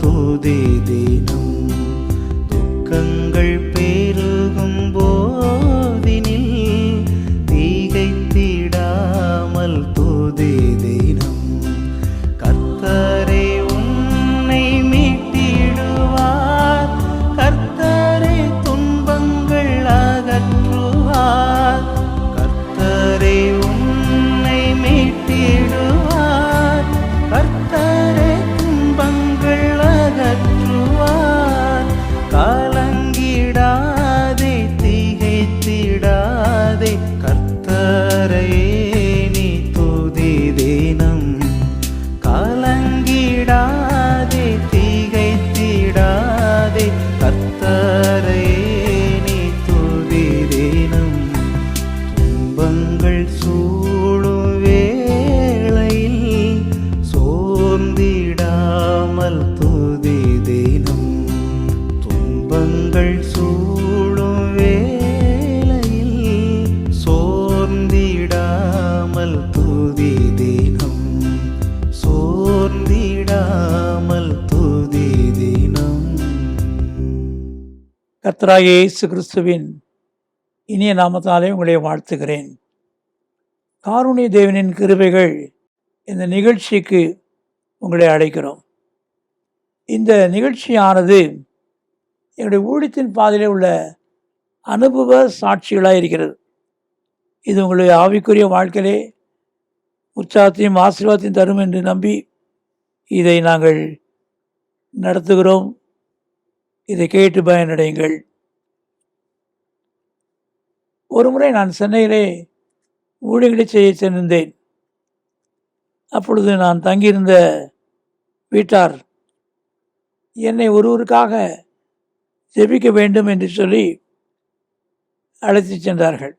துதி தினம். துக்கங்கள் பெருகும் போதினில் திகைத்திடாமல் துதி தினம். கர்த்தரே உன்னை மீட்டிடுவார், கர்த்தரே துன்பங்கள் அகற்றுவார். கர்த்தரே உன்னை மீட்டிடுவார், கர்த்தரே துன்பங்கள் அகற்றுவார். கலங்கிடாதே திகைத்திடாதே, கர்த்தரையே நீ துதி தினம். கலங்கிடாதே திகைத்திடாதே, கர்த்தரையே நீ துதி தினம். துன்பங்கள் சூழும் வேளையில் சோர்ந்திடாமல் துதி தினம். துன்பங்கள் சூழும் வேளையில் சோர்ந்திடாமல் துதி தினம். சோர்ந்திடாமல் துதி தினம். கர்த்தராகிய இயேசு கிறிஸ்துவின் இனிய நாமத்தாலே உங்களை வாழ்த்துகிறேன். காருண்ய தேவனின் கிருபைகள் இந்த நிகழ்ச்சிக்கு உங்களை அழைக்கிறோம். இந்த நிகழ்ச்சியானது என்னுடைய ஊழியத்தின் பாதையிலே உள்ள அனுபவ சாட்சிகளாக இருக்கிறது. இது உங்களுடைய ஆவிக்குரிய வாழ்க்கையிலே உற்சாகத்தையும் ஆசீர்வாதத்தையும் தரும் என்று நம்பி இதை நாங்கள் நடத்துகிறோம். இதை கேட்டு பயனடையுங்கள். ஒரு முறை நான் சென்னையிலே ஊழியங்களை செய்ய சென்றிருந்தேன். அப்பொழுது நான் தங்கியிருந்த வீட்டார் என்னை ஒருவருக்காக ஜெபிக்க வேண்டும் என்று சொல்லி அழைத்து சென்றார்கள்.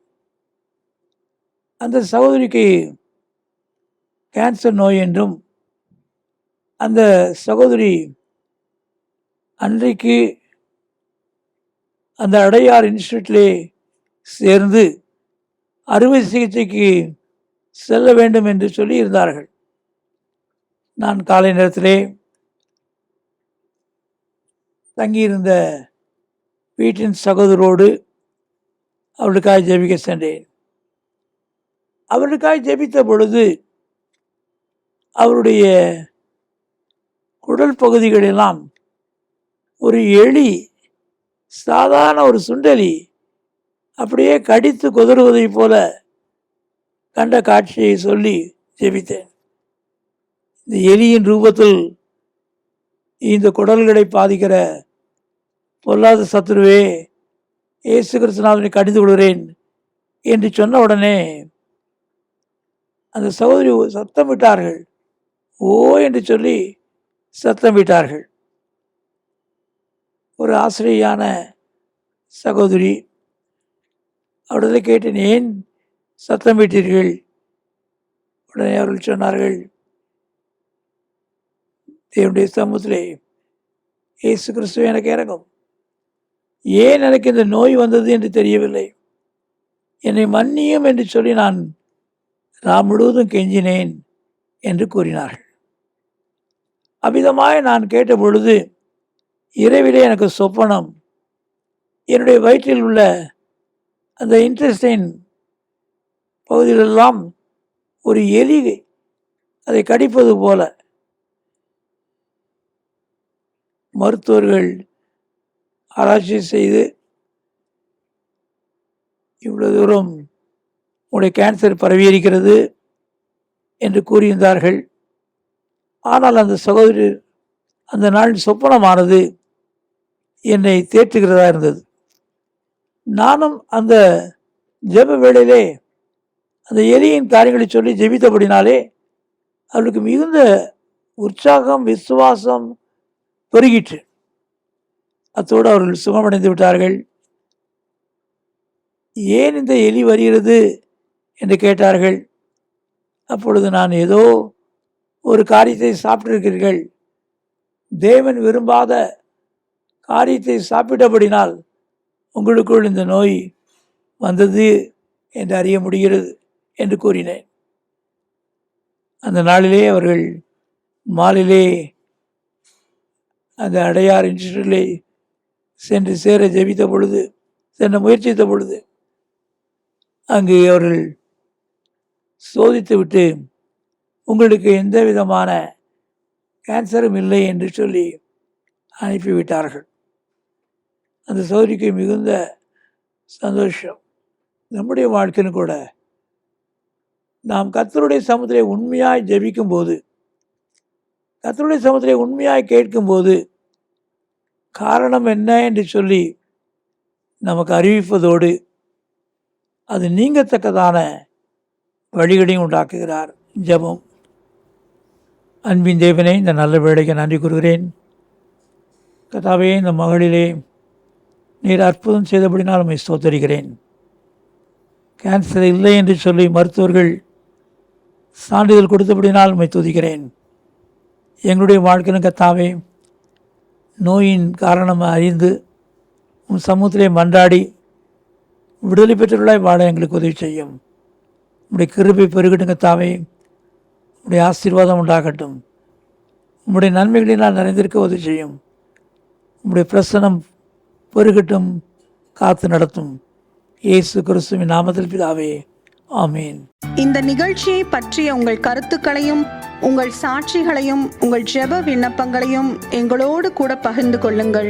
அந்த சகோதரிக்கு கேன்சர் நோய் என்றும், அந்த சகோதரி அன்றைக்கு அந்த அடையார் இன்ஸ்டியூட்டிலே சேர்ந்து அறுவை சிகிச்சைக்கு செல்ல வேண்டும் என்று சொல்லி இருந்தார்கள். நான் காலை நேரத்திலே தங்கியிருந்த வீட்டின் சகோதரோடு அவர்களுக்காக ஜெபிக்க சென்றேன். அவர்களுக்காக ஜெபித்த பொழுது அவருடைய குடல் பகுதிகளெல்லாம் ஒரு எலி, சாதாரண ஒரு சுண்டெலி அப்படியே கடித்து குதறுவதைப் போல கண்ட காட்சியை சொல்லி ஜெபித்தேன். இந்த எலியின் ரூபத்தில் இந்த குடல்களை பாதிக்கிற பொல்லாத சத்துருவே, இயேசு கிறிஸ்துவினை கடிந்து கொள்கிறேன் என்று சொன்ன உடனே அந்த சகோதரி சத்தம் விட்டார்கள். ஓ என்று சொல்லி சத்தம் விட்டார்கள். ஒரு ஆசிரியான சகோதரி. அவரிடத்தில் கேட்டேன், ஏன் சத்தம் விட்டீர்கள்? உடனே அவர்கள் சொன்னார்கள், தேவனுடைய சமூகத்திலே இயேசு கிறிஸ்துவே எனக்கு இறங்கும். ஏன் எனக்கு இந்த நோய் வந்தது என்று தெரியவில்லை. என்னை மன்னியும் என்று சொல்லி நான் நான் முழுவதும் கெஞ்சினேன் என்று கூறினார்கள். அவ்விதமாய் நான் கேட்ட பொழுது இரவிலே எனக்கு சொப்பனம், என்னுடைய வயிற்றில் உள்ள அந்த இன்டெஸ்டைன் பகுதியிலெல்லாம் ஒரு எலி அதை கடிப்பது போல. மருத்துவர்கள் ஆராய்ச்சி செய்து இவ்வளவு தூரம் உடைய கேன்சர் பரவியிருக்கிறது என்று கூறியிருந்தார்கள். ஆனால் அந்த சகோதரி அந்த நாள் சொப்பனமானது என்னை தேற்றுகிறதா இருந்தது. நானும் அந்த ஜெப வேளையிலே அந்த எலியின் காரியங்களை சொல்லி ஜெபித்தபடினாலே அவளுக்கு மிகுந்த உற்சாகம், விசுவாசம் பெருகிற்று. அத்தோடு அவர்கள் சுகமடைந்து விட்டார்கள். ஏன் இந்த எலி வருகிறது என்று கேட்டார்கள். அப்பொழுது நான் ஏதோ ஒரு காரியத்தை சாப்பிட்டிருக்கிறீர்கள், தேவன் விரும்பாத காரியத்தை சாப்பிட்டபடினால் உங்களுக்குள் இந்த நோய் வந்தது என்று அறிய முடிகிறது என்று கூறினேன். அந்த நாளிலே அவர்கள் மாலிலே அந்த அடையார் இன்ஸ்டியூட்டிலே சென்று சென்ற முயற்சித்த பொழுது அங்கு அவர்கள் சோதித்துவிட்டு உங்களுக்கு எந்த விதமான கேன்சரும் இல்லை என்று சொல்லி அனுப்பிவிட்டார்கள். அந்த சோதரிக்கு மிகுந்த சந்தோஷம். நம்முடைய வாழ்க்கையிலும் கூட நாம் கர்த்தருடைய சமூகத்திலே உண்மையாய் ஜெபிக்கும் போது, கர்த்தருடைய சமூகத்திலே உண்மையாய் கேட்கும்போது காரணம் என்ன என்று சொல்லி நமக்கு அறிவிப்பதோடு அது நீங்கத்தக்கதான வழிகளையும் உண்டாக்குகிறார். ஜெபம். அன்பின் தேவனே, இந்த நல்ல வேளைக்கு நன்றி கூறுகிறேன். கர்த்தாவே, இந்த மகளிலே நீர் அற்புதம் செய்தபடினால் உம்மை ஸ்தோத்தரிக்கிறேன். கேன்சர் இல்லை என்று சொல்லி மருத்துவர்கள் சான்றிதழ் கொடுத்தபடினால் உம்மை துதிக்கிறேன். எங்களுடைய வாழ்க்கையிலும் கர்த்தாவே, நோயின் காரணம் அறிந்து உன் சமூகத்திலே மன்றாடி விடுதலை பெற்றவர்களாய் வாழ எங்களுக்கு உதவி செய்யும். உம்முடைய கிருபை பெருகட்டும் கர்த்தாவே. உம்முடைய ஆசீர்வாதம் உண்டாகட்டும். உம்முடைய நன்மைகளினால் நிறைந்திருக்க உதவி செய்யும். உம்முடைய பிரசனம் பெருகட்டும், காத்து நடத்தும். இயேசு கிறிஸ்துவின் நாமத்தில் பிதாவே, ஆமீன். இந்த நிகழ்ச்சியை பற்றிய உங்கள் கருத்துக்களையும் உங்கள் சாட்சிகளையும் உங்கள் ஜெப விண்ணப்பங்களையும் எங்களோடு கூட பகிர்ந்து கொள்ளுங்கள்.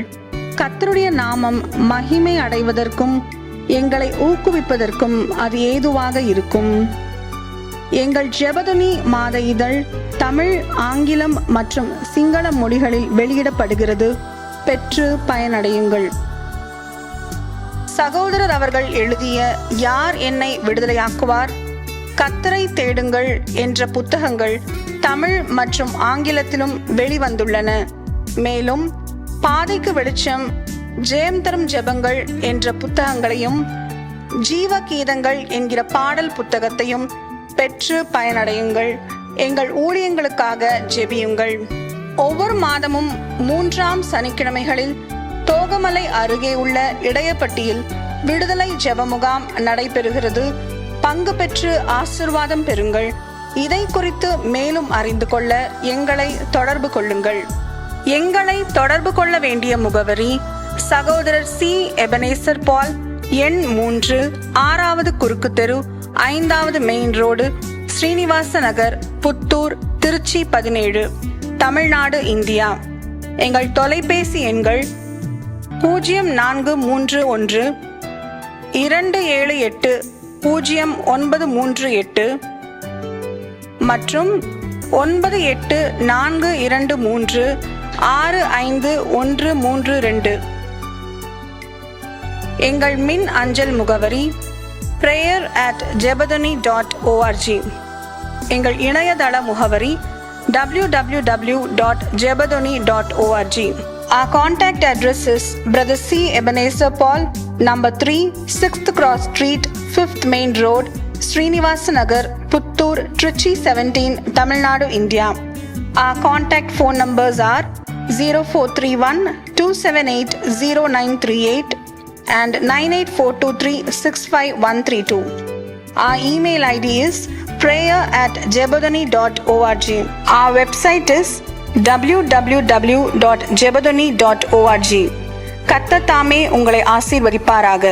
கர்த்தருடைய நாமம் மகிமை அடைவதற்கும் எங்களை ஊக்குவிப்பதற்கும் அது ஏதுவாக இருக்கும். எங்கள் ஜெபதுனி மாத இதழ் தமிழ், ஆங்கிலம் மற்றும் சிங்கள மொழிகளில் வெளியிடப்படுகிறது. பெற்று பயனடையுங்கள். சகோதரர் அவர்கள் எழுதிய யார் என்னை விடுதலையாக்குவார், கர்த்தரை தேடுங்கள் என்ற புத்தகங்கள் தமிழ் மற்றும் ஆங்கிலத்திலும் வெளிவந்துள்ளன. மேலும் பாதைக்கு வெளிச்சம், ஜெயம் தரும் ஜெபங்கள் என்ற புத்தகங்களையும் ஜீவ கீதங்கள் என்கிற பாடல் புத்தகத்தையும் பெற்று பயனடையுங்கள். எங்கள் ஊழியங்களுக்காக ஜெபியுங்கள். ஒவ்வொரு மாதமும் 3ஆம் சனிக்கிழமைகளில் தோகமலை அருகே உள்ள இடையப்பட்டியில் விடுதலை ஜெப முகாம் நடைபெறுகிறது. பங்கு பெற்று ஆசீர்வாதம் பெறுங்கள். இதை குறித்து மேலும் அறிந்து கொள்ள எங்களை தொடர்பு கொள்ளுங்கள். எங்களை தொடர்பு கொள்ள வேண்டிய முகவரி: சகோதரர் சி. எபனேசர் பால், எண் 3, 6வது குறுக்கு தெரு, 5வது மெயின் ரோடு, ஸ்ரீனிவாச நகர், புத்தூர், திருச்சி 17, தமிழ்நாடு, இந்தியா. எங்கள் தொலைபேசி எண்கள் 0431 278 0938 மற்றும் 9842365132. எங்கள் மின் அஞ்சல் முகவரி prayer@jebadani.org. எங்கள் இணையதள முகவரி www.jebadani.org. Our contact address is Brother C. Ebenezer Paul, number 3, 6th Cross Street, 5th Main Road, Srinivasa Nagar, Puttur, Trichy 17, Tamil Nadu, India. Our contact phone numbers are 0431 278 0938 and 98423 65132. Our email ID is prayer@jebadani.org. Our website is www.jebadani.org. கர்த்தர் தாமே உங்களை ஆசீர்வதிப்பாராக.